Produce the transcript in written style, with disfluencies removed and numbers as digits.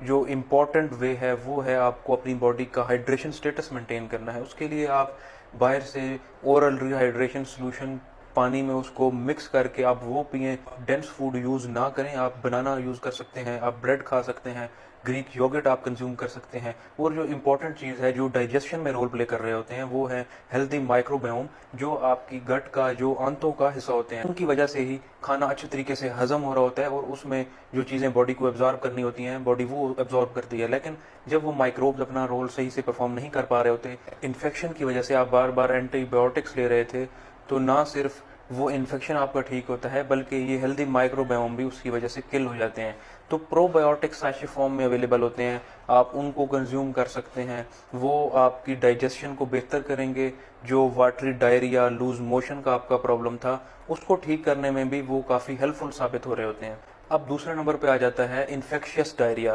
जो इम्पोर्टेंट वे है वो है आपको अपनी बॉडी का हाइड्रेशन स्टेटस मेंटेन करना है। उसके लिए आप बाहर से ओरल रिहाइड्रेशन सोल्यूशन पानी में उसको मिक्स करके आप वो पिएं। डेंस फूड यूज़ ना करें, आप बनाना यूज़ कर सकते हैं, आप ब्रेड खा सकते हैं, ग्रीक योगर्ट आप कंज्यूम कर सकते हैं। और जो इम्पोर्टेंट चीज़ है जो डाइजेशन में रोल प्ले कर रहे होते हैं वो है हेल्दी माइक्रोबायोम, जो आपकी गट का जो आंतों का हिस्सा होते हैं, उनकी वजह से ही खाना अच्छे तरीके से हजम हो रहा होता है और उसमें जो चीज़ें बॉडी को एब्जॉर्ब करनी होती हैं बॉडी वो एब्जॉर्ब करती है। लेकिन जब वो माइक्रोब्स अपना रोल सही से परफॉर्म नहीं कर पा रहे होते, इन्फेक्शन की वजह से आप बार बार एंटीबायोटिक्स ले रहे थे, तो ना सिर्फ वो इन्फेक्शन आपका ठीक होता है बल्कि ये हेल्दी माइक्रोबायोम भी उसकी वजह से किल हो जाते हैं। तो प्रोबायोटिक्स सैशे फॉर्म में अवेलेबल होते हैं, आप उनको कंज्यूम कर सकते हैं। वो आपकी डाइजेशन को बेहतर करेंगे। जो वाटरी डायरिया, लूज मोशन का आपका प्रॉब्लम था, उसको ठीक करने में भी वो काफ़ी हेल्पफुल साबित हो रहे होते हैं। अब दूसरे नंबर पे आ जाता है इन्फेक्शियस डायरिया।